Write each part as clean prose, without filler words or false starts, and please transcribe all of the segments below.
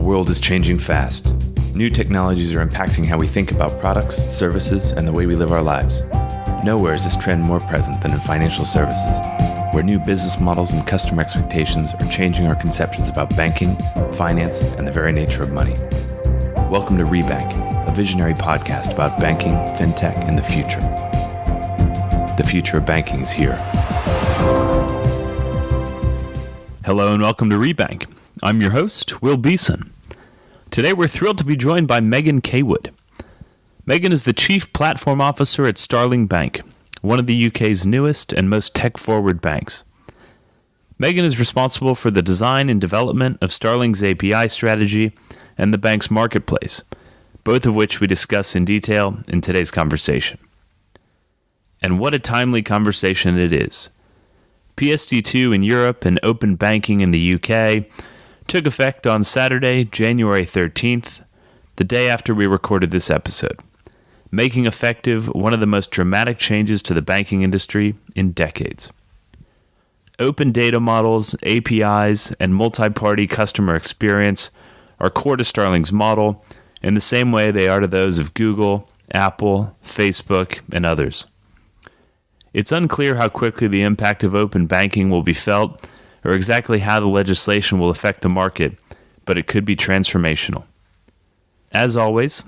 world is changing fast. New technologies are impacting how we think about products, services, and the way we live our lives. Nowhere is this trend more present than in financial services, where new business models and customer expectations are changing our conceptions about banking, finance, and the very nature of money. Welcome to Rebank, a visionary podcast about banking, fintech, and the future. The future of banking is here. Hello and welcome to Rebank. I'm your host, Will Beeson. Today we're thrilled to be joined by Megan Caywood. Megan is the Chief Platform Officer at Starling Bank, one of the UK's newest and most tech-forward banks. Megan is responsible for the design and development of Starling's API strategy and the bank's marketplace, both of which we discuss in detail in today's conversation. And what a timely conversation it is. PSD2 in Europe and open banking in the UK took effect on Saturday, January 13th, the day after we recorded this episode, making effective one of the most dramatic changes to the banking industry in decades. Open data models, APIs, and multi-party customer experience are core to Starling's model in the same way they are to those of Google, Apple, Facebook, and others. It's unclear how quickly the impact of open banking will be felt or exactly how the legislation will affect the market, but it could be transformational. As always,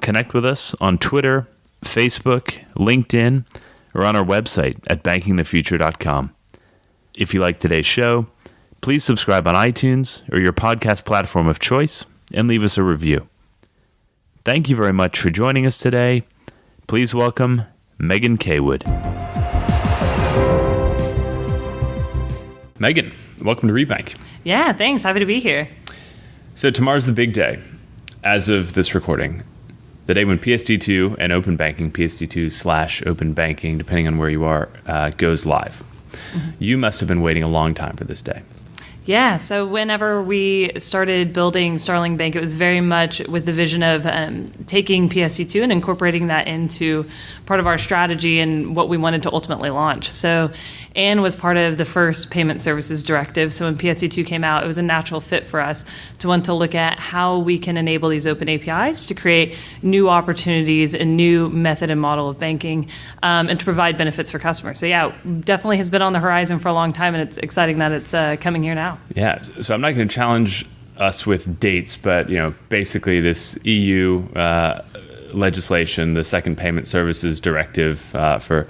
connect with us on Twitter, Facebook, LinkedIn, or on our website at bankingthefuture.com. If you like today's show, please subscribe on iTunes or your podcast platform of choice and leave us a review. Thank you very much for joining us today. Please welcome Megan Caywood. Megan, welcome to Rebank. Yeah, thanks. Happy to be here. So tomorrow's the big day, as of this recording, the day when PSD2 and open banking, PSD2/open banking, depending on where you are, goes live. Mm-hmm. You must have been waiting a long time for this day. Yeah, so whenever we started building Starling Bank, it was very much with the vision of taking PSD2 and incorporating that into part of our strategy and what we wanted to ultimately launch. So Anne was part of the first payment services directive. So when PSD2 came out, it was a natural fit for us to want to look at how we can enable these open APIs to create new opportunities, a new method and model of banking, and to provide benefits for customers. So yeah, definitely has been on the horizon for a long time, and it's exciting that it's coming here now. Yeah, so I'm not going to challenge us with dates, but basically this EU legislation, the Second Payment Services Directive, for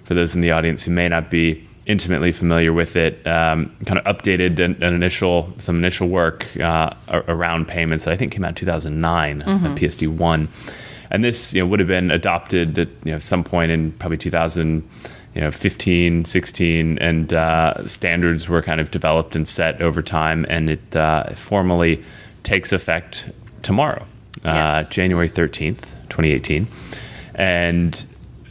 those in the audience who may not be intimately familiar with it, kind of updated some initial work around payments that I think came out in 2009, PSD1, and this would have been adopted at some point in probably 2015, 16, and standards were kind of developed and set over time, and it formally takes effect tomorrow, yes. January 13th, 2018. And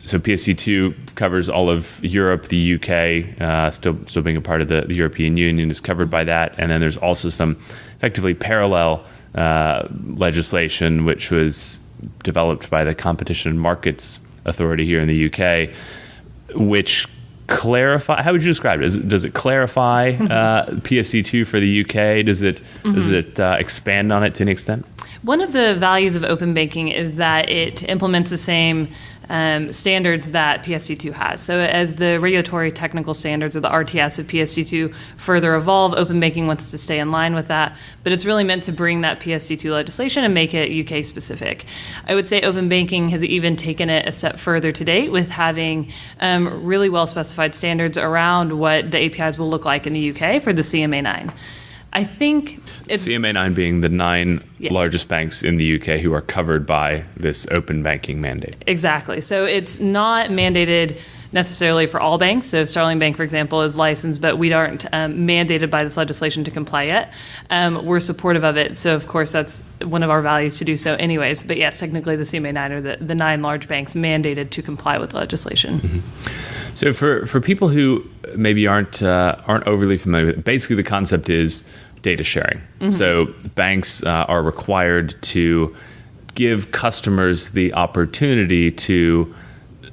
so PSD2 covers all of Europe, the UK, still being a part of the European Union is covered by that. And then there's also some effectively parallel legislation, which was developed by the Competition and Markets Authority here in the UK, which clarify. How would you describe it? Does it clarify PSD2 for the UK? Does it expand on it to an extent? One of the values of open banking is that it implements the same standards that PSD2 has. So as the regulatory technical standards, or the RTS of PSD2, further evolve, open banking wants to stay in line with that. But it's really meant to bring that PSD2 legislation and make it UK specific. I would say open banking has even taken it a step further to date with having really well specified standards around what the APIs will look like in the UK for the CMA9. I think CMA9 being the 9 largest banks in the UK who are covered by this open banking mandate. Exactly. So it's not mandated necessarily for all banks. So Starling Bank, for example, is licensed, but we aren't mandated by this legislation to comply yet. We're supportive of it. So, of course, that's one of our values to do so anyways. But yes, technically the CMA9 are the 9 large banks mandated to comply with the legislation. Mm-hmm. So for people who maybe aren't overly familiar with it, basically the concept is data sharing. Mm-hmm. So banks are required to give customers the opportunity to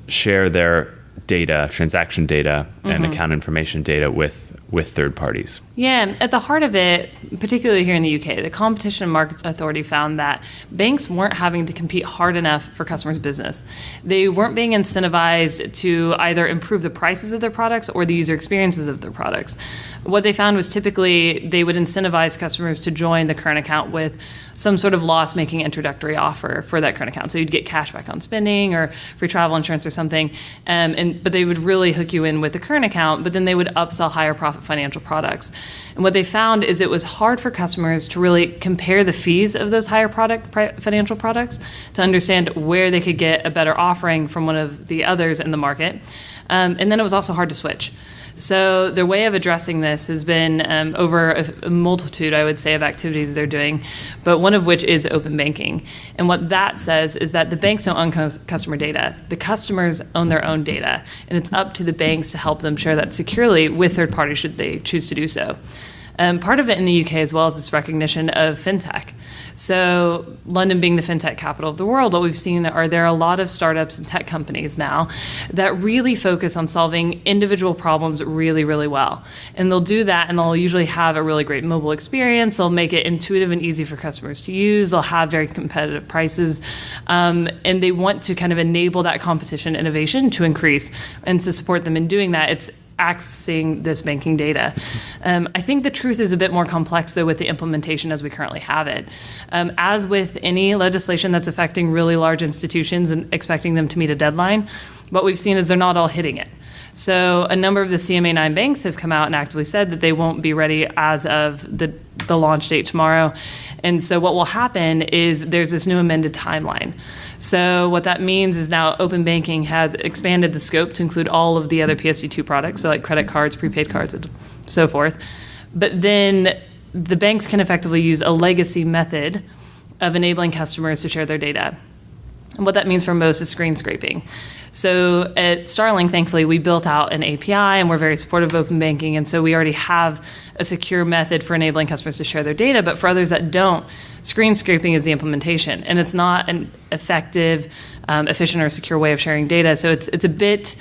share their data, transaction data, and account information data with third parties. Yeah, at the heart of it, particularly here in the UK, the Competition and Markets Authority found that banks weren't having to compete hard enough for customers' business. They weren't being incentivized to either improve the prices of their products or the user experiences of their products. What they found was typically they would incentivize customers to join the current account with some sort of loss-making introductory offer for that current account. So you'd get cash back on spending or free travel insurance or something, but they would really hook you in with the current account, but then they would upsell higher profit financial products. And what they found is it was hard for customers to really compare the fees of those higher financial products to understand where they could get a better offering from one of the others in the market. And then it was also hard to switch. So their way of addressing this has been over a multitude, I would say, of activities they're doing, but one of which is open banking. And what that says is that the banks don't own customer data. The customers own their own data, and it's up to the banks to help them share that securely with third parties should they choose to do so. Part of it in the UK as well is this recognition of Fintech. So London being the Fintech capital of the world, what we've seen are there are a lot of startups and tech companies now that really focus on solving individual problems really, really well. And they'll do that, and they'll usually have a really great mobile experience. They'll make it intuitive and easy for customers to use. They'll have very competitive prices. And they want to kind of enable that competition innovation to increase. And to support them in doing that, it's accessing this banking data. I think the truth is a bit more complex, though, with the implementation as we currently have it. As with any legislation that's affecting really large institutions and expecting them to meet a deadline, what we've seen is they're not all hitting it. So a number of the CMA9 banks have come out and actively said that they won't be ready as of the launch date tomorrow. And so what will happen is there's this new amended timeline. So what that means is now open banking has expanded the scope to include all of the other PSD2 products, so like credit cards, prepaid cards, and so forth. But then the banks can effectively use a legacy method of enabling customers to share their data. And what that means for most is screen scraping. So at Starling, thankfully, we built out an API, and we're very supportive of open banking, and so we already have a secure method for enabling customers to share their data. But for others that don't, screen scraping is the implementation, and it's not an effective, efficient, or secure way of sharing data. So it's a bit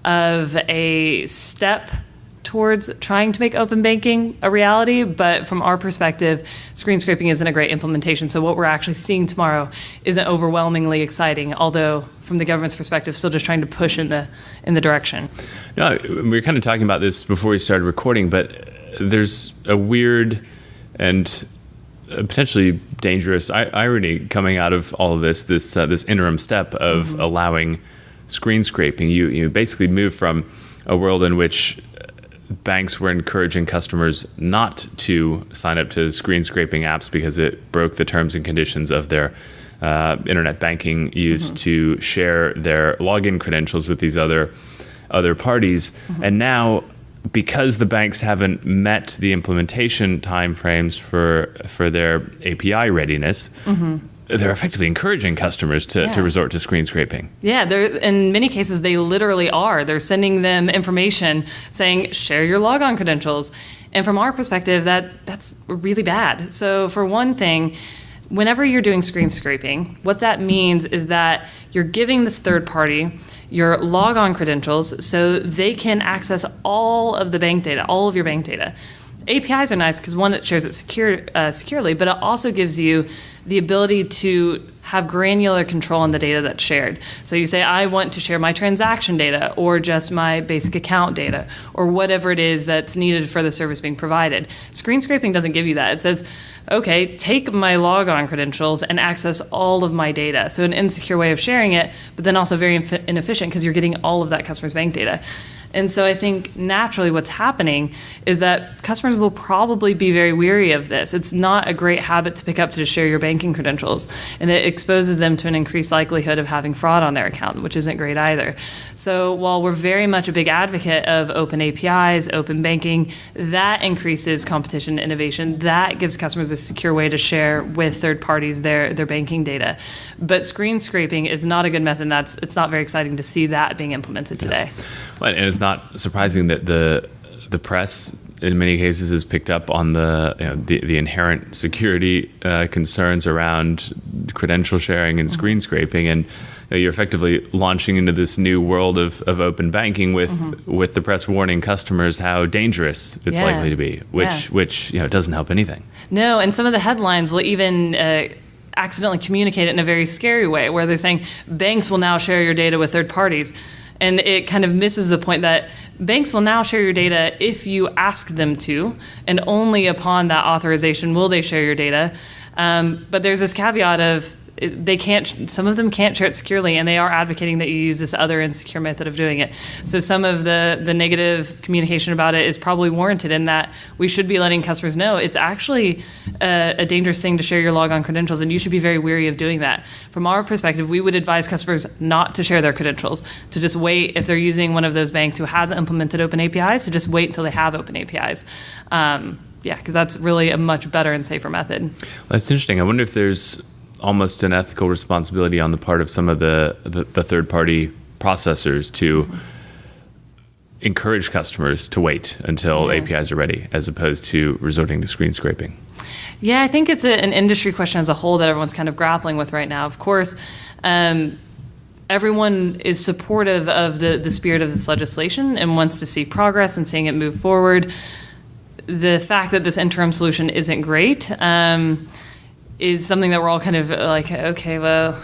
of a step towards trying to make open banking a reality, but from our perspective, screen scraping isn't a great implementation. So what we're actually seeing tomorrow isn't overwhelmingly exciting, although from the government's perspective, still just trying to push in the direction. No, we were kind of talking about this before we started recording, but there's a weird and potentially dangerous irony coming out of all of this interim step of allowing screen scraping. You basically move from a world in which banks were encouraging customers not to sign up to screen scraping apps because it broke the terms and conditions of their internet banking use to share their login credentials with these other parties. And now, because the banks haven't met the implementation timeframes for their API readiness, they're effectively encouraging customers to resort to screen scraping. Yeah, in many cases, they literally are. They're sending them information saying, share your logon credentials. And from our perspective, that's really bad. So for one thing, whenever you're doing screen scraping, what that means is that you're giving this third party your logon credentials so they can access all of the bank data, all of your bank data. APIs are nice because, one, it shares it securely, but it also gives you the ability to have granular control on the data that's shared. So you say, I want to share my transaction data or just my basic account data or whatever it is that's needed for the service being provided. Screen scraping doesn't give you that. It says, okay, take my logon credentials and access all of my data. So an insecure way of sharing it, but then also very inefficient because you're getting all of that customer's bank data. And so I think naturally what's happening is that customers will probably be very weary of this. It's not a great habit to pick up to share your banking credentials, and it exposes them to an increased likelihood of having fraud on their account, which isn't great either. So while we're very much a big advocate of open APIs, open banking, that increases competition and innovation. That gives customers a secure way to share with third parties their banking data. But screen scraping is not a good method. It's not very exciting to see that being implemented today. Well, and it's not surprising that the press in many cases has picked up on the inherent security concerns around credential sharing and screen scraping, and you're effectively launching into this new world of open banking with the press warning customers how dangerous it's likely to be, which doesn't help anything. No, and some of the headlines will even accidentally communicate it in a very scary way, where they're saying banks will now share your data with third parties. And it kind of misses the point that banks will now share your data if you ask them to, and only upon that authorization will they share your data. But there's this caveat of some of them can't share it securely, and they are advocating that you use this other insecure method of doing it. So some of the negative communication about it is probably warranted in that we should be letting customers know it's actually a dangerous thing to share your logon credentials, and you should be very wary of doing that. From our perspective, we would advise customers not to share their credentials, to just wait if they're using one of those banks who hasn't implemented open APIs, to just wait until they have open APIs. Because that's really a much better and safer method. That's interesting. I wonder if there's almost an ethical responsibility on the part of some of the third-party processors to encourage customers to wait until APIs are ready, as opposed to resorting to screen scraping. Yeah, I think it's an industry question as a whole that everyone's kind of grappling with right now. Of course, everyone is supportive of the spirit of this legislation and wants to see progress and seeing it move forward. The fact that this interim solution isn't great is something that we're all kind of like, okay, well,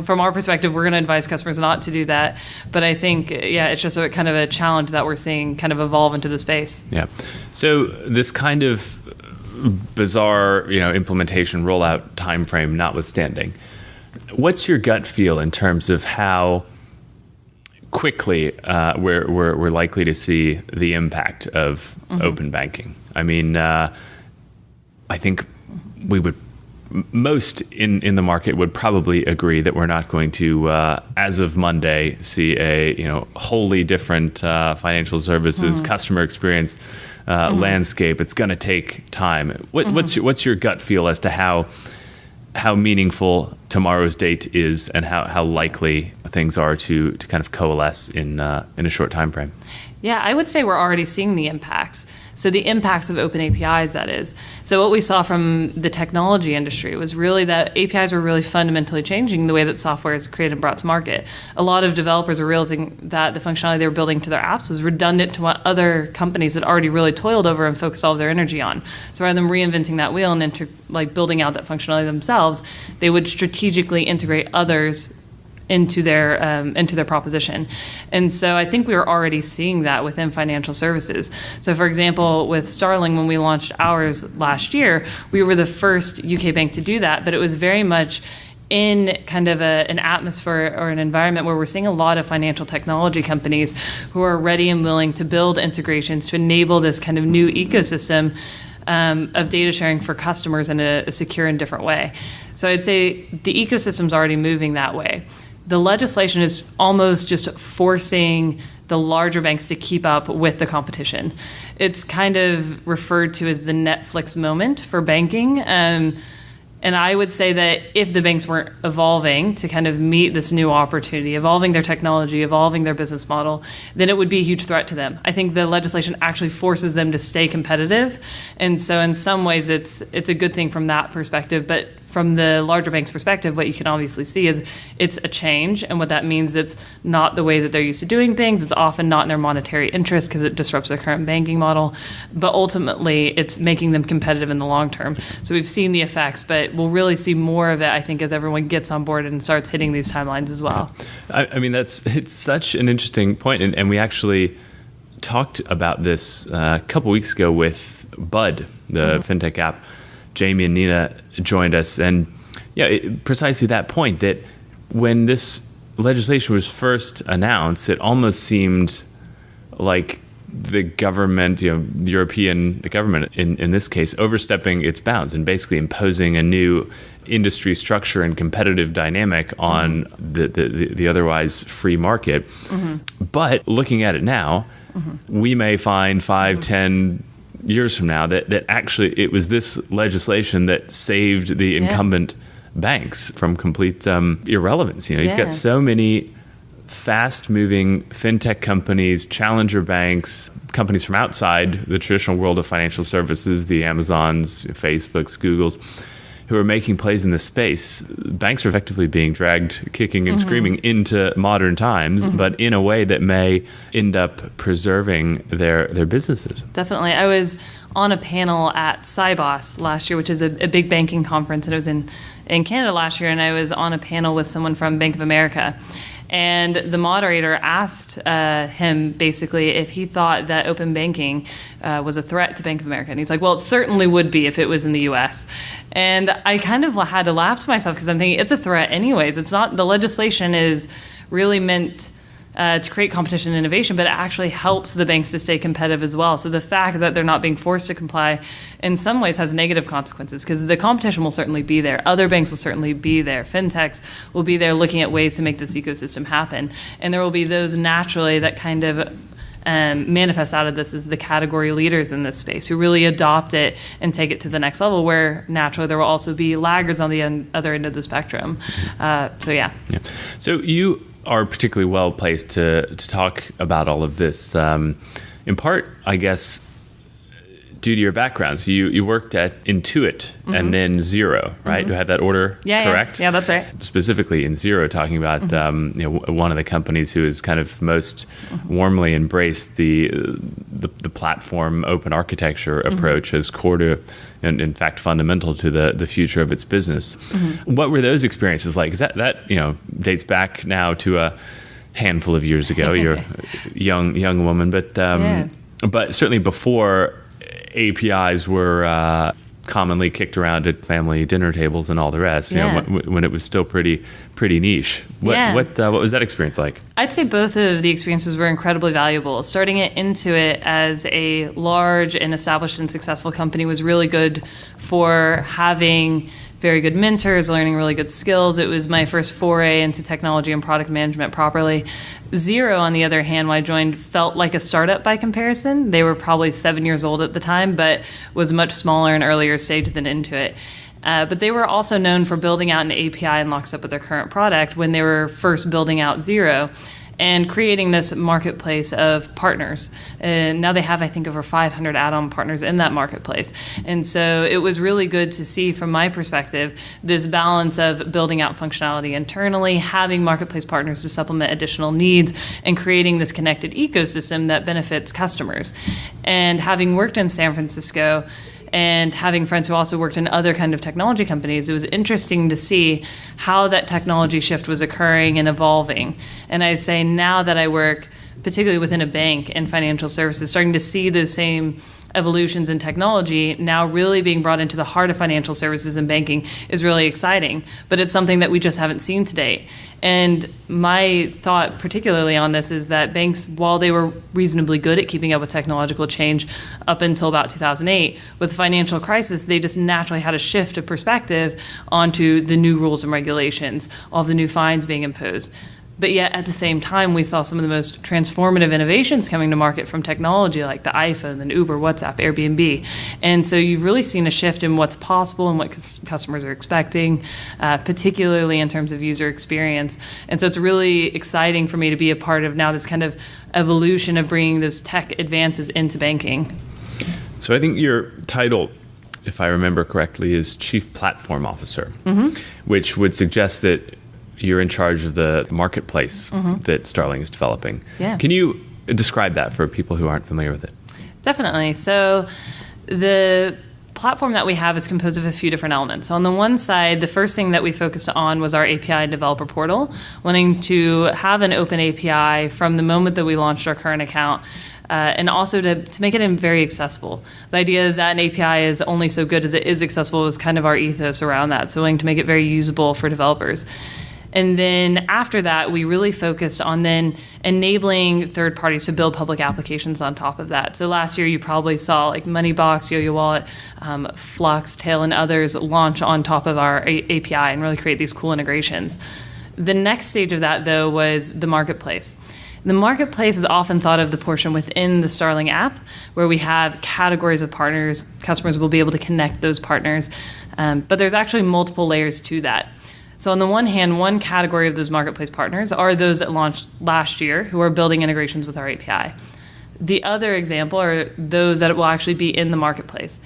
from our perspective, we're going to advise customers not to do that. But I think, it's just a kind of a challenge that we're seeing kind of evolve into the space. Yeah. So this kind of bizarre, implementation rollout timeframe notwithstanding, what's your gut feel in terms of how quickly we're likely to see the impact of open banking? I mean, I think we would. Most in the market would probably agree that we're not going to, as of Monday, see a wholly different financial services customer experience landscape. It's going to take time. What's your gut feel as to how meaningful tomorrow's date is, and how likely things are to kind of coalesce in a short time frame? Yeah, I would say we're already seeing the impacts. So the impacts of open APIs, that is. So what we saw from the technology industry was really that APIs were really fundamentally changing the way that software is created and brought to market. A lot of developers were realizing that the functionality they were building to their apps was redundant to what other companies had already really toiled over and focused all of their energy on. So rather than reinventing that wheel and building out that functionality themselves, they would strategically integrate others into their proposition. And so I think we were already seeing that within financial services. So for example, with Starling, when we launched ours last year, we were the first UK bank to do that, but it was very much in kind of an atmosphere or an environment where we're seeing a lot of financial technology companies who are ready and willing to build integrations to enable this kind of new ecosystem of data sharing for customers in a secure and different way. So I'd say the ecosystem's already moving that way. The legislation is almost just forcing the larger banks to keep up with the competition. It's kind of referred to as the Netflix moment for banking. And I would say that if the banks weren't evolving to kind of meet this new opportunity, evolving their technology, evolving their business model, then it would be a huge threat to them. I think the legislation actually forces them to stay competitive. And so in some ways, it's a good thing from that perspective. But from the larger bank's perspective, what you can obviously see is it's a change. And what that means, it's not the way that they're used to doing things. It's often not in their monetary interest because it disrupts their current banking model. But ultimately, it's making them competitive in the long term. So we've seen the effects, but we'll really see more of it, I think, as everyone gets on board and starts hitting these timelines as well. I mean, it's such an interesting point. And we actually talked about this a couple weeks ago with Bud, the Fintech app. Jamie and Nina joined us, and precisely that point, that when this legislation was first announced, it almost seemed like the government, the European government in this case, overstepping its bounds and basically imposing a new industry structure and competitive dynamic on the otherwise free market. But looking at it now, we may find 5, 10 years from now that actually it was this legislation that saved the incumbent banks from complete irrelevance. You've got so many fast-moving fintech companies, challenger banks, companies from outside the traditional world of financial services, the Amazons, Facebooks, Googles, who are making plays in this space, banks are effectively being dragged kicking and screaming into modern times, but in a way that may end up preserving their businesses. Definitely. I was on a panel at SciBoss last year, which is a big banking conference, and it was in Canada last year, and I was on a panel with someone from Bank of America. And the moderator asked him basically if he thought that open banking was a threat to Bank of America. And he's like, well, it certainly would be if it was in the U.S. And I kind of had to laugh to myself because I'm thinking it's a threat anyways. It's not, the legislation is really meant to create competition and innovation, but it actually helps the banks to stay competitive as well. So the fact that they're not being forced to comply in some ways has negative consequences because the competition will certainly be there. Other banks will certainly be there. Fintechs will be there looking at ways to make this ecosystem happen. And there will be those naturally that kind of manifest out of this as the category leaders in this space who really adopt it and take it to the next level, where naturally there will also be laggards on the other end of the spectrum. So you are particularly well placed to talk about all of this, in part, I guess, due to your background. So you worked at Intuit and then Xero, right? Do I have that order correct? Yeah, that's right. Specifically in Xero, talking about one of the companies who has kind of most warmly embraced the platform open architecture approach as core to, and in fact fundamental to the future of its business. What were those experiences like? Because that dates back now to a handful of years ago. You're a young woman, but certainly before APIs were commonly kicked around at family dinner tables and all the rest. When it was still pretty niche. What was that experience like? I'd say both of the experiences were incredibly valuable. Starting it Intuit as a large and established and successful company was really good for having very good mentors, learning really good skills. It was my first foray into technology and product management properly. Xero, on the other hand, when I joined, felt like a startup by comparison. They were probably 7 years old at the time, but was much smaller and earlier stage than Intuit. But they were also known for building out an API in lockstep with their current product when they were first building out Xero and creating this marketplace of partners. And now they have, I think, over 500 add-on partners in that marketplace. And so it was really good to see, from my perspective, this balance of building out functionality internally, having marketplace partners to supplement additional needs, and creating this connected ecosystem that benefits customers. And having worked in San Francisco, and having friends who also worked in other kind of technology companies, it was interesting to see how that technology shift was occurring and evolving. And I say now that I work particularly within a bank and financial services, starting to see those same evolutions in technology now really being brought into the heart of financial services and banking is really exciting. But it's something that we just haven't seen to date. And my thought particularly on this is that banks, while they were reasonably good at keeping up with technological change up until about 2008, with the financial crisis, they just naturally had a shift of perspective onto the new rules and regulations, all the new fines being imposed. But yet, at the same time, we saw some of the most transformative innovations coming to market from technology, like the iPhone, then Uber, WhatsApp, Airbnb. And so you've really seen a shift in what's possible and what customers are expecting, particularly in terms of user experience. And so it's really exciting for me to be a part of now this kind of evolution of bringing those tech advances into banking. So I think your title, if I remember correctly, is Chief Platform Officer, which would suggest that you're in charge of the marketplace that Starling is developing. Yeah. Can you describe that for people who aren't familiar with it? Definitely. So the platform that we have is composed of a few different elements. So on the one side, the first thing that we focused on was our API developer portal, wanting to have an open API from the moment that we launched our current account. And also to make it very accessible. The idea that an API is only so good as it is accessible was kind of our ethos around that, so wanting to make it very usable for developers. And then after that, we really focused on then enabling third parties to build public applications on top of that. So last year, you probably saw like Moneybox, Yo-Yo Wallet, Flux, Tail, and others launch on top of our API and really create these cool integrations. The next stage of that, though, was the marketplace. The marketplace is often thought of the portion within the Starling app where we have categories of partners. Customers will be able to connect those partners. But there's actually multiple layers to that. So on the one hand, one category of those marketplace partners are those that launched last year who are building integrations with our API. The other example are those that will actually be in the marketplace.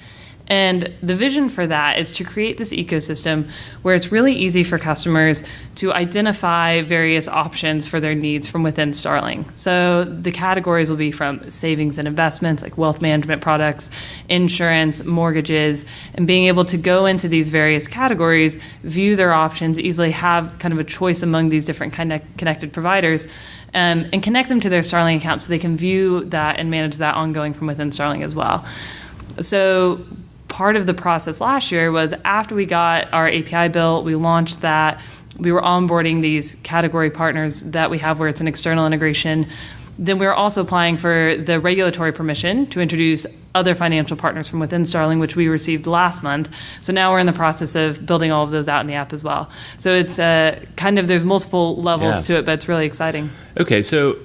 And the vision for that is to create this ecosystem where it's really easy for customers to identify various options for their needs from within Starling. So the categories will be from savings and investments, like wealth management products, insurance, mortgages, and being able to go into these various categories, view their options, easily have kind of a choice among these different connected providers, and connect them to their Starling account so they can view that and manage that ongoing from within Starling as well. So part of the process last year was after we got our API built, we launched that, we were onboarding these category partners that we have where it's an external integration. Then we were also applying for the regulatory permission to introduce other financial partners from within Starling, which we received last month. So now we're in the process of building all of those out in the app as well. So it's there's multiple levels to it, but it's really exciting. Okay, so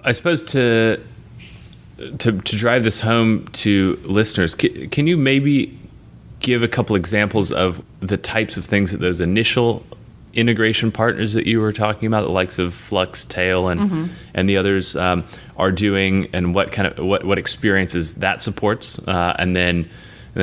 I suppose to drive this home to listeners, can you maybe give a couple examples of the types of things that those initial integration partners that you were talking about, the likes of Flux, Tail, and the others are doing, and what experiences that supports, and then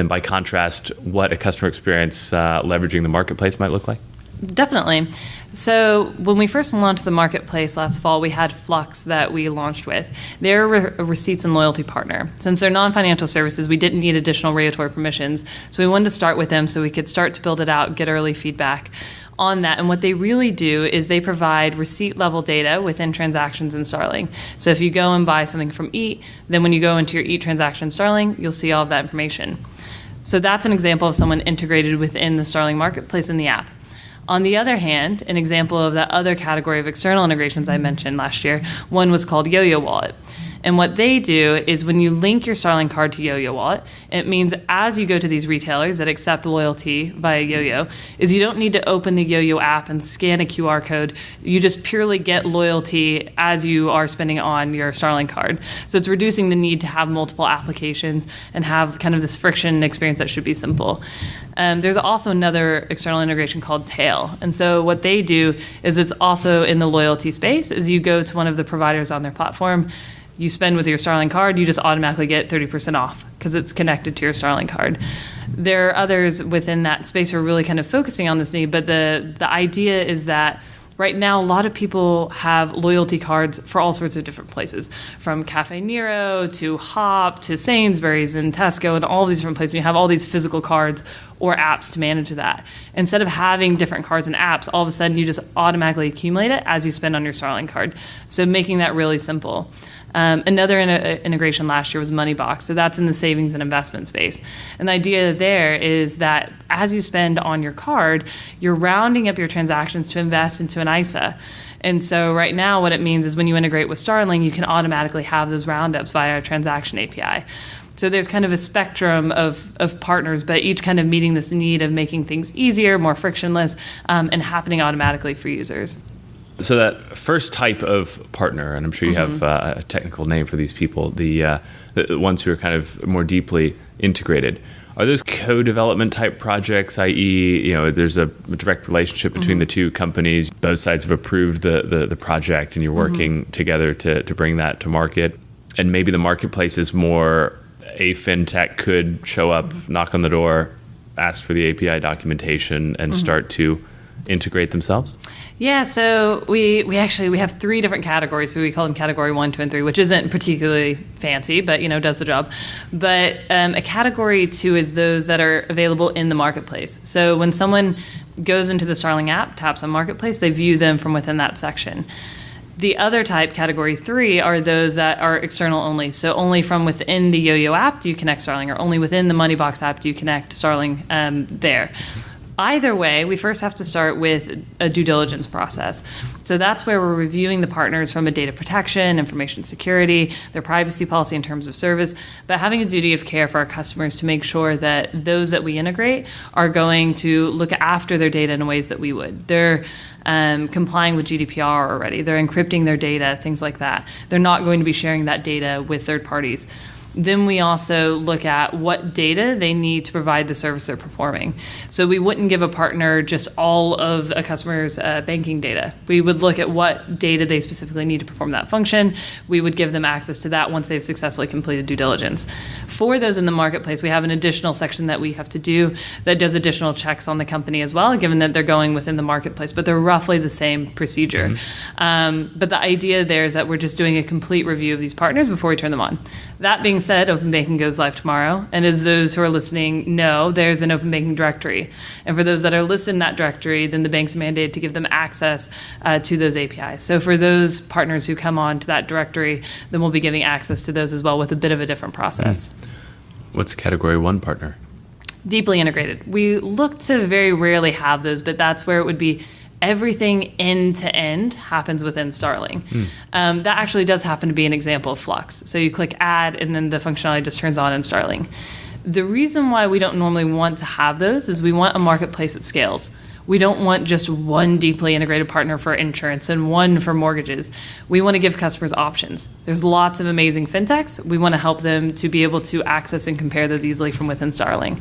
by contrast, what a customer experience leveraging the marketplace might look like? Definitely. So when we first launched the marketplace last fall, we had Flux that we launched with. They're a receipts and loyalty partner. Since they're non-financial services, we didn't need additional regulatory permissions. So we wanted to start with them so we could start to build it out, get early feedback on that. And what they really do is they provide receipt level data within transactions in Starling. So if you go and buy something from Eat, then when you go into your Eat transaction in Starling, you'll see all of that information. So that's an example of someone integrated within the Starling marketplace in the app. On the other hand, an example of that other category of external integrations I mentioned last year, one was called Yo-Yo Wallet. And what they do is when you link your Starling card to Yo-Yo Wallet, it means as you go to these retailers that accept loyalty via Yo-Yo, is you don't need to open the Yo-Yo app and scan a QR code. You just purely get loyalty as you are spending on your Starling card. So it's reducing the need to have multiple applications and have kind of this friction experience that should be simple. There's also another external integration called Tail. And so what they do is it's also in the loyalty space. As you go to one of the providers on their platform, you spend with your Starling card, you just automatically get 30% off because it's connected to your Starling card. There are others within that space who are really kind of focusing on this need, but the idea is that right now, a lot of people have loyalty cards for all sorts of different places, from Cafe Nero to Hop to Sainsbury's and Tesco and all these different places. You have all these physical cards or apps to manage that. Instead of having different cards and apps, all of a sudden you just automatically accumulate it as you spend on your Starling card. So making that really simple. Another integration last year was Moneybox. So that's in the savings and investment space. And the idea there is that as you spend on your card, you're rounding up your transactions to invest into an ISA. And so right now what it means is when you integrate with Starling, you can automatically have those roundups via our transaction API. So there's kind of a spectrum of partners, but each kind of meeting this need of making things easier, more frictionless, and happening automatically for users. So that first type of partner, and I'm sure you have a technical name for these people, the ones who are kind of more deeply integrated, are those co-development type projects, i.e., there's a direct relationship between the two companies, both sides have approved the project, and you're working together to bring that to market, and maybe the marketplace is more a fintech could show up, knock on the door, ask for the API documentation, and start to integrate themselves? Yeah, so we have three different categories. So we call them category 1, 2, and 3, which isn't particularly fancy, but does the job. But a category 2 is those that are available in the marketplace. So when someone goes into the Starling app, taps on marketplace, they view them from within that section. The other type, category 3, are those that are external only. So only from within the Yo-Yo app do you connect Starling, or only within the Moneybox app do you connect Starling there. Either way, we first have to start with a due diligence process. So that's where we're reviewing the partners from a data protection, information security, their privacy policy in terms of service, but having a duty of care for our customers to make sure that those that we integrate are going to look after their data in ways that we would. They're complying with GDPR already. They're encrypting their data, things like that. They're not going to be sharing that data with third parties. Then we also look at what data they need to provide the service they're performing. So we wouldn't give a partner just all of a customer's banking data. We would look at what data they specifically need to perform that function. We would give them access to that once they've successfully completed due diligence. For those in the marketplace, we have an additional section that we have to do that does additional checks on the company as well, given that they're going within the marketplace, but they're roughly the same procedure. But the idea there is that we're just doing a complete review of these partners before we turn them on. That being said, open banking goes live tomorrow. And as those who are listening know, there's an open banking directory. And for those that are listed in that directory, then the bank's mandated to give them access to those APIs. So for those partners who come on to that directory, then we'll be giving access to those as well with a bit of a different process. What's a Category 1 partner? Deeply integrated. We look to very rarely have those, but that's where it would be everything end to end happens within Starling. That actually does happen to be an example of Flux. So you click add and then the functionality just turns on in Starling. The reason why we don't normally want to have those is we want a marketplace that scales. We don't want just one deeply integrated partner for insurance and one for mortgages. We want to give customers options. There's lots of amazing fintechs. We want to help them to be able to access and compare those easily from within Starling.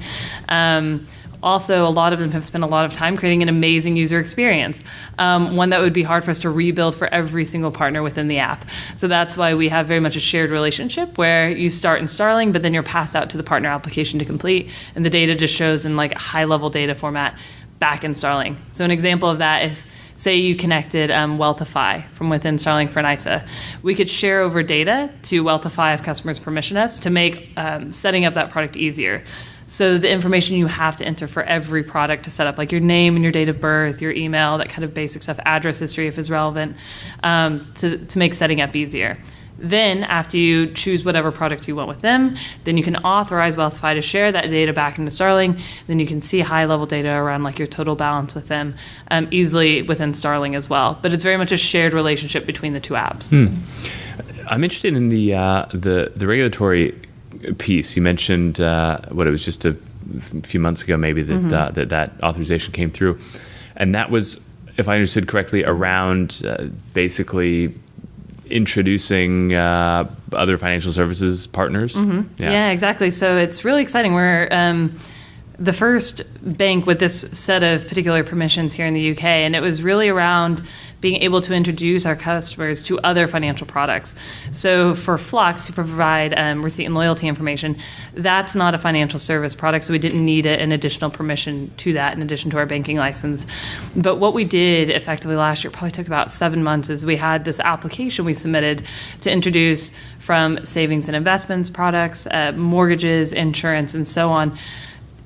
Also, a lot of them have spent a lot of time creating an amazing user experience, one that would be hard for us to rebuild for every single partner within the app. So that's why we have very much a shared relationship where you start in Starling, but then you're passed out to the partner application to complete, and the data just shows in like a high-level data format back in Starling. So an example of that, if say you connected Wealthify from within Starling for an ISA, we could share over data to Wealthify if customers permission us to make setting up that product easier. So the information you have to enter for every product to set up, like your name and your date of birth, your email, that kind of basic stuff, address history if it's relevant, to make setting up easier. Then after you choose whatever product you want with them, then you can authorize Wealthify to share that data back into Starling. Then you can see high-level data around like your total balance with them easily within Starling as well. But it's very much a shared relationship between the two apps. I'm interested in the regulatory piece. You mentioned what it was just a few months ago, maybe that authorization came through, and that was, if I understood correctly, around basically introducing other financial services partners. Yeah, exactly. So it's really exciting. We're the first bank with this set of particular permissions here in the UK, and it was really around being able to introduce our customers to other financial products. So for Flux, to provide receipt and loyalty information, that's not a financial service product, so we didn't need an additional permission to that in addition to our banking license. But what we did effectively last year, probably took about 7 months, is we had this application we submitted to introduce from savings and investments products, mortgages, insurance, and so on,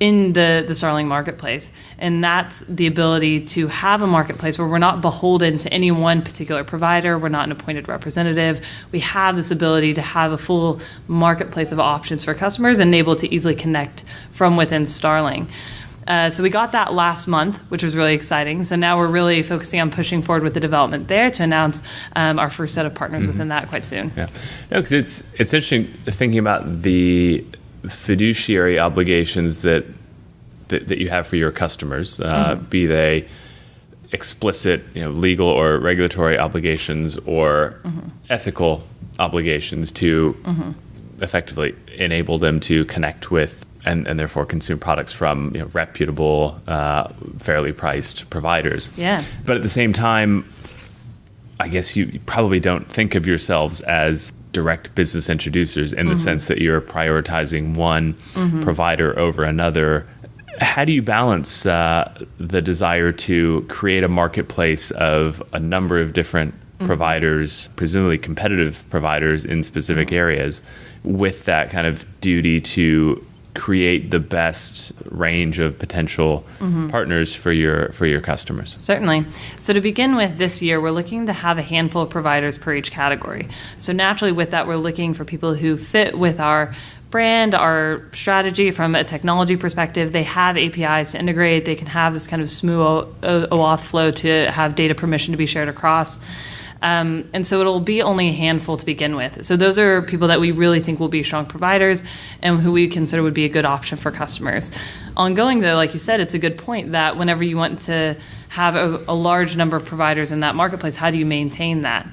in the Starling marketplace. And that's the ability to have a marketplace where we're not beholden to any one particular provider. We're not an appointed representative. We have this ability to have a full marketplace of options for customers and able to easily connect from within Starling. So we got that last month, which was really exciting. So now we're really focusing on pushing forward with the development there to announce our first set of partners within that quite soon. Yeah, no, because it's interesting thinking about the fiduciary obligations that you have for your customers, be they explicit, legal or regulatory obligations, or ethical obligations to effectively enable them to connect with and therefore consume products from reputable, fairly priced providers. Yeah. But at the same time, I guess you probably don't think of yourselves as direct business introducers in the sense that you're prioritizing one provider over another. How do you balance the desire to create a marketplace of a number of different providers, presumably competitive providers in specific areas, with that kind of duty to create the best range of potential partners for your customers? Certainly. So to begin with, this year, we're looking to have a handful of providers per each category. So naturally with that, we're looking for people who fit with our brand, our strategy from a technology perspective. They have APIs to integrate. They can have this kind of smooth OAuth flow to have data permission to be shared across. And so it'll be only a handful to begin with. So those are people that we really think will be strong providers and who we consider would be a good option for customers. Ongoing, though, like you said, it's a good point that whenever you want to have a large number of providers in that marketplace, how do you maintain that?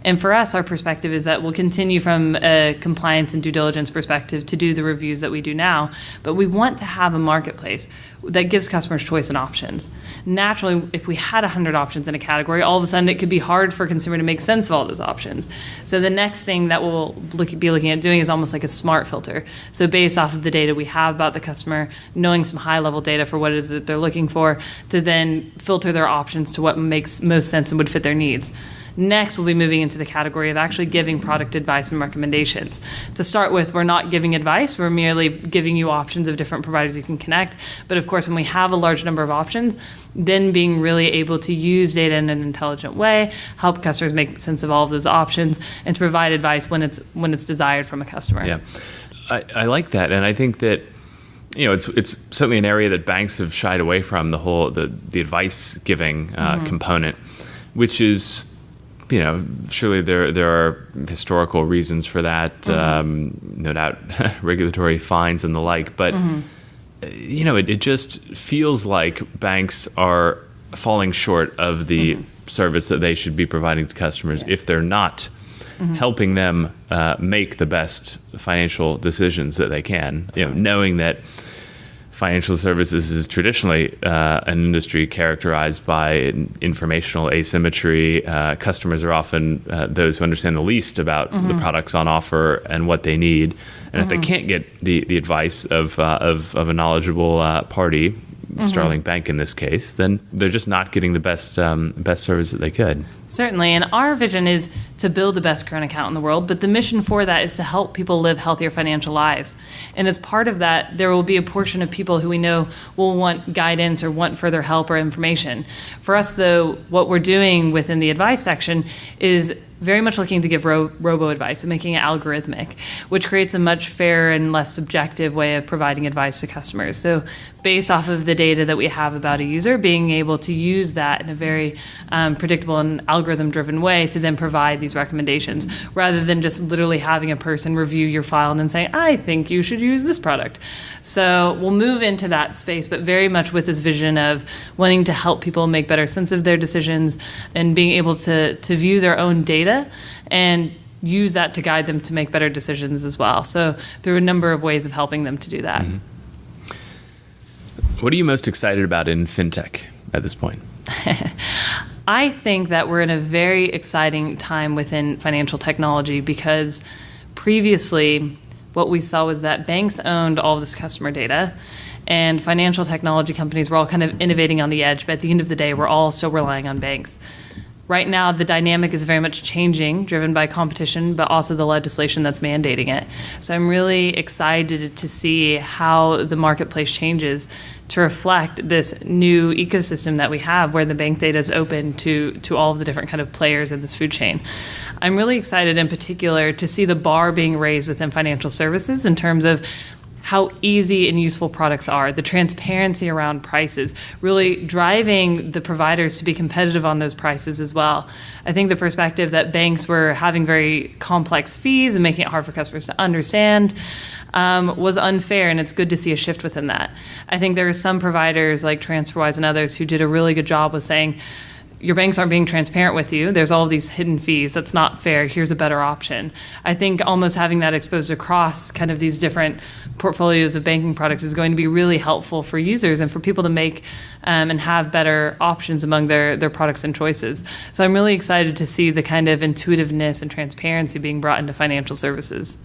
And for us, our perspective is that we'll continue from a compliance and due diligence perspective to do the reviews that we do now, but we want to have a marketplace that gives customers choice and options. Naturally, if we had 100 options in a category, all of a sudden it could be hard for a consumer to make sense of all those options. So the next thing that we'll be looking at doing is almost like a smart filter. So based off of the data we have about the customer, knowing some high-level data for what it is that they're looking for, to then filter their options to what makes most sense and would fit their needs. Next, we'll be moving into the category of actually giving product advice and recommendations. To start with, we're not giving advice. We're merely giving you options of different providers you can connect. But of course, when we have a large number of options, then being really able to use data in an intelligent way, help customers make sense of all of those options, and to provide advice when it's desired from a customer. Yeah, I like that, and I think that it's certainly an area that banks have shied away from, the advice giving component, which is. Surely there are historical reasons for that, no doubt regulatory fines and the like, but it just feels like banks are falling short of the service that they should be providing to customers if they're not helping them make the best financial decisions that they can, knowing that financial services is traditionally an industry characterized by informational asymmetry. Customers are often those who understand the least about the products on offer and what they need. And if they can't get the advice of a knowledgeable party, Starling Bank in this case, then they're just not getting the best service that they could. Certainly, and our vision is to build the best current account in the world, but the mission for that is to help people live healthier financial lives. And as part of that, there will be a portion of people who we know will want guidance or want further help or information. For us, though, what we're doing within the advice section is very much looking to give robo-advice and making it algorithmic, which creates a much fairer and less subjective way of providing advice to customers. So based off of the data that we have about a user, being able to use that in a very predictable and algorithm-driven way to then provide these recommendations, rather than just literally having a person review your file and then saying, I think you should use this product. So we'll move into that space, but very much with this vision of wanting to help people make better sense of their decisions and being able to view their own data and use that to guide them to make better decisions as well. So through a number of ways of helping them to do that. What are you most excited about in fintech at this point? I think that we're in a very exciting time within financial technology, because previously what we saw was that banks owned all of this customer data and financial technology companies were all kind of innovating on the edge, but at the end of the day, we're all still relying on banks. Right now, the dynamic is very much changing, driven by competition, but also the legislation that's mandating it. So I'm really excited to see how the marketplace changes to reflect this new ecosystem that we have, where the bank data is open to all of the different kind of players in this food chain. I'm really excited in particular to see the bar being raised within financial services in terms of how easy and useful products are, the transparency around prices, really driving the providers to be competitive on those prices as well. I think the perspective that banks were having very complex fees and making it hard for customers to understand was unfair, and it's good to see a shift within that. I think there are some providers like TransferWise and others who did a really good job with saying, your banks aren't being transparent with you. There's all of these hidden fees. That's not fair. Here's a better option. I think almost having that exposed across kind of these different portfolios of banking products is going to be really helpful for users and for people to make and have better options among their products and choices. So I'm really excited to see the kind of intuitiveness and transparency being brought into financial services.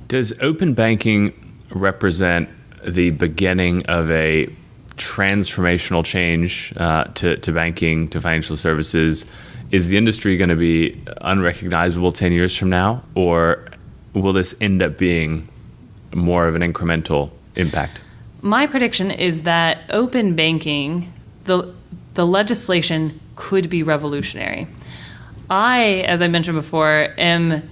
Does open banking represent the beginning of a transformational change to banking, to financial services? Is the industry going to be unrecognizable 10 years from now, or will this end up being more of an incremental impact? My prediction is that open banking, the legislation could be revolutionary. I, as I mentioned before, am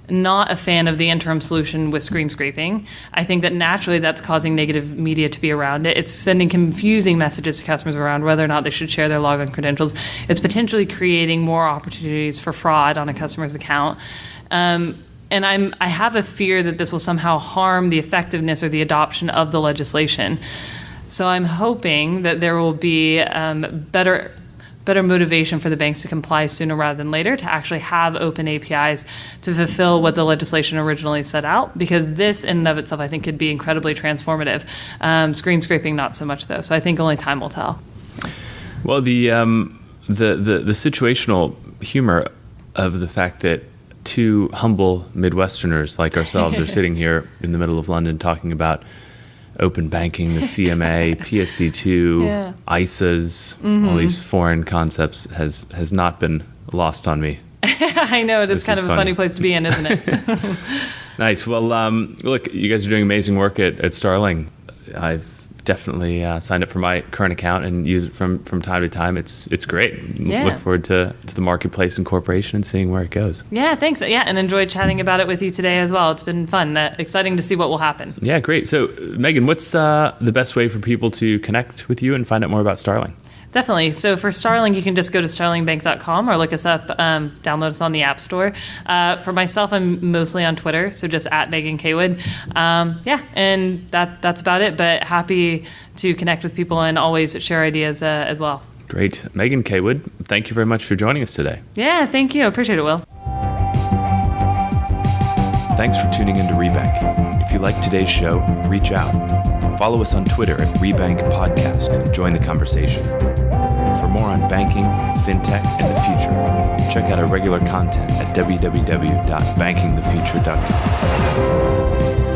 not a fan of the interim solution with screen scraping. I think that naturally that's causing negative media to be around it. It's sending confusing messages to customers around whether or not they should share their login credentials. It's potentially creating more opportunities for fraud on a customer's account. And I have a fear that this will somehow harm the effectiveness or the adoption of the legislation. So I'm hoping that there will be better better motivation for the banks to comply sooner rather than later, to actually have open APIs to fulfill what the legislation originally set out, because this in and of itself, I think, could be incredibly transformative. Screen scraping, not so much though. So I think only time will tell. Well, the situational humor of the fact that two humble Midwesterners like ourselves are sitting here in the middle of London talking about open banking, the CMA, PSD2, ISAs, all these foreign concepts has not been lost on me. I know, it is kind of a funny place to be in, isn't it? Nice. Well, look, you guys are doing amazing work at Starling. I've definitely signed up for my current account and use it from time to time. It's great. Yeah. Look forward to the marketplace incorporation and seeing where it goes. Yeah, thanks. Yeah, and enjoyed chatting about it with you today as well. It's been fun. Exciting to see what will happen. Yeah, great. So, Megan, what's the best way for people to connect with you and find out more about Starling? Definitely. So for Starling, you can just go to starlingbank.com or look us up, download us on the App Store. For myself, I'm mostly on Twitter, so just at Megan Caywood. And that's about it, but happy to connect with people and always share ideas as well. Great. Megan Caywood, thank you very much for joining us today. Yeah, thank you. I appreciate it, Will. Thanks for tuning into Rebank. If you like today's show, reach out. Follow us on Twitter at Rebank Podcast and join the conversation. For more on banking, fintech, and the future, check out our regular content at www.bankingthefuture.com.